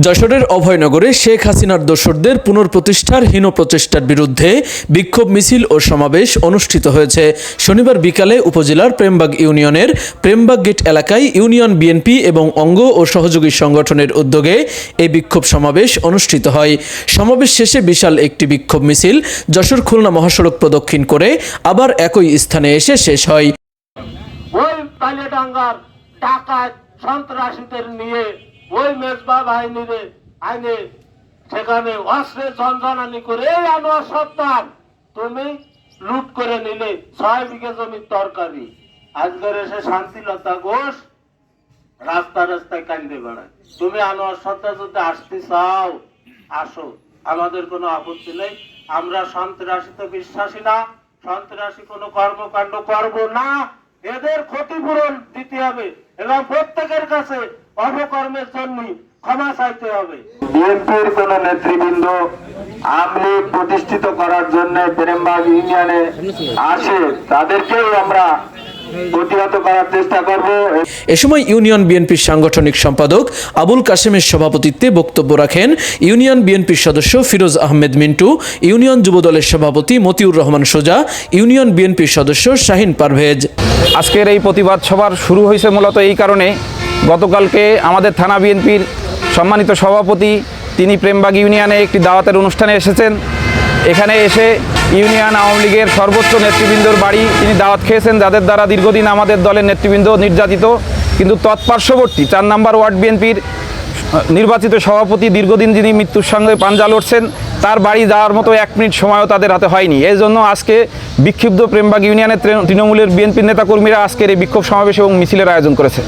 যশোরের অভয়নগরে শেখ হাসিনার দোসরদের পুনঃপ্রতিষ্ঠার হীন প্রচেষ্টার বিরুদ্ধে বিক্ষোভ মিছিল ও সমাবেশ অনুষ্ঠিত হয়েছে। শনিবার বিকালে উপজেলার প্রেমবাগ ইউনিয়নের প্রেমবাগ গেট এলাকায় ইউনিয়ন বিএনপি এবং অঙ্গ ও সহযোগী সংগঠনের উদ্যোগে এই বিক্ষোভ সমাবেশ অনুষ্ঠিত হয়। সমাবেশ শেষে বিশাল একটি বিক্ষোভ মিছিল যশোর খুলনা মহাসড়ক প্রদক্ষিণ করে আবার একই স্থানে এসে শেষ হয়। সন্ত্রাসীদের নিয়ে ওই মেজবা বাহিনীরে আইনে সেখানে অস্ত্রে ঝনঝনানি করে এই আনোয়ার সত্তার তুমি লুট করে নিলে 6 বিঘা জমির তরকারি। আজকের এসে শান্তিলতা ঘোষ রাস্তায় কান্দে বেড়ায়। তুমি আনোয়ার সত্তা যদি আসতে চাও আসো, আমাদের কোনো আপত্তি নেই। আমরা সন্ত্রাসীতে বিশ্বাসী না, সন্ত্রাসী কোনো কর্মকাণ্ড করব না। এদের ক্ষতিপূরণ দিতে হবে এবং প্রত্যেকের কাছে অপকর্মের জন্য ক্ষমা চাইতে হবে। বিএনপির কোন নেতৃবৃন্দ আওয়ামী লীগ প্রতিষ্ঠিত করার জন্য প্রেমবাগ ইউনিয়নে আসে তাদেরকেও আমরা প্রতিহত করার চেষ্টা করব। এ সময় ইউনিয়ন বিএনপির সাংগঠনিক সম্পাদক আবুল কাশেমের সভাপতিত্বে বক্তব্য রাখেন ইউনিয়ন বিএনপির সদস্য ফিরোজ আহমেদ মিন্টু, ইউনিয়ন যুবদলের সভাপতি মতিউর রহমান সোজা, ইউনিয়ন বিএনপির সদস্য শাহিন পারভেজ। আজকের এই প্রতিবাদ সভার শুরু হয়েছে মূলত এই কারণে, গতকালকে আমাদের থানা বিএনপির সম্মানিত সভাপতি তিনি প্রেমবাগ ইউনিয়নে একটি দাওয়াতের অনুষ্ঠানে এসেছেন। এখানে এসে ইউনিয়ন আওয়ামী লীগের সর্বোচ্চ নেতৃবৃন্দর বাড়ি তিনি দাওয়াত খেয়েছেন, যাদের দ্বারা দীর্ঘদিন আমাদের দলের নেতৃবৃন্দ নির্যাতিত। কিন্তু তৎপার্শ্ববর্তী 4 নম্বর ওয়ার্ড বিএনপির নির্বাচিত সভাপতি দীর্ঘদিন যিনি মৃত্যুর সঙ্গে পাঞ্জা লড়ছেন, তার বাড়ি যাওয়ার মতো 1 মিনিট সময়ও তাদের হাতে হয়নি। এই জন্য আজকে বিক্ষুব্ধ প্রেমবাগ ইউনিয়নের তৃণমূলের বিএনপির নেতাকর্মীরা আজকের এই বিক্ষোভ সমাবেশ এবং মিছিলের আয়োজন করেছে।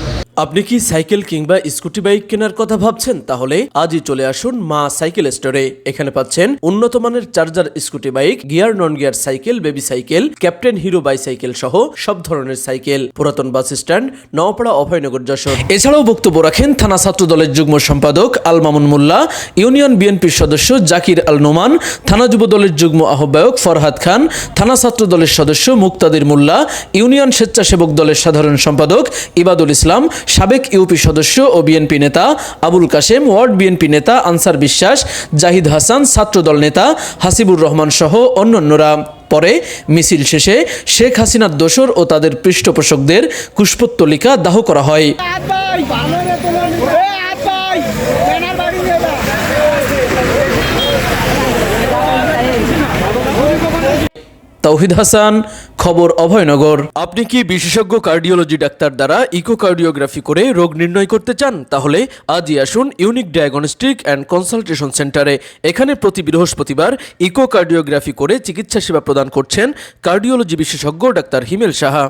আপনি কি সাইকেল কিংবা স্কুটি বাইক কেনার কথা ভাবছেন? তাহলে আজই চলে আসুন মা সাইকেল স্টোরে। এখানে পাচ্ছেন উন্নত মানের charger scooty bike, gear non gear cycle, baby cycle, captain hero bicycle সহ সব ধরনের সাইকেল। পুরাতন বাস স্ট্যান্ড, নওপাড়া, অভয়নগর, যশোর। এছাড়াও বক্তব্য রাখেন থানা ছাত্র দলের যুগ্ম সম্পাদক আল মামুন মোল্লা, ইউনিয়ন বিএনপির সদস্য জাকির আল নোমান, থানা যুব দলের যুগ্ম আহ্বায়ক ফরহাদ খান, থানা ছাত্র দলের সদস্য মুক্তাদির মোল্লা, ইউনিয়ন স্বেচ্ছাসেবক দলের সাধারণ সম্পাদক ইবাদুল ইসলাম, সাবেক ইউপি সদস্য ও বিএনপি নেতা আবুল কাশেম, ওয়ার্ড বিএনপি নেতা আনসার বিশ্বাস, জাহিদ হাসান, ছাত্রদল নেতা হাসিবুর রহমান সহ অন্যান্যরা। পরে মিছিল শেষে শেখ হাসিনার দোসর ও তাদের পৃষ্ঠপোষকদের কুশপুত্তলিকা দাহ করা হয়। তাওহিদ হাসান, খবর অভয়নগর। আপনি কি বিশেষজ্ঞ কার্ডিওলজি ডাক্তার দ্বারা ইকোকার্ডিওগ্রাফি করে রোগ নির্ণয় করতে চান? তাহলে আজই আসুন ইউনিক ডায়াগনস্টিক অ্যান্ড কনসালটেশন সেন্টারে। এখানে প্রতি বৃহস্পতিবার ইকোকার্ডিওগ্রাফি করে চিকিৎসা সেবা প্রদান করছেন কার্ডিওলজি বিশেষজ্ঞ ডাক্তার হিমেল সাহা।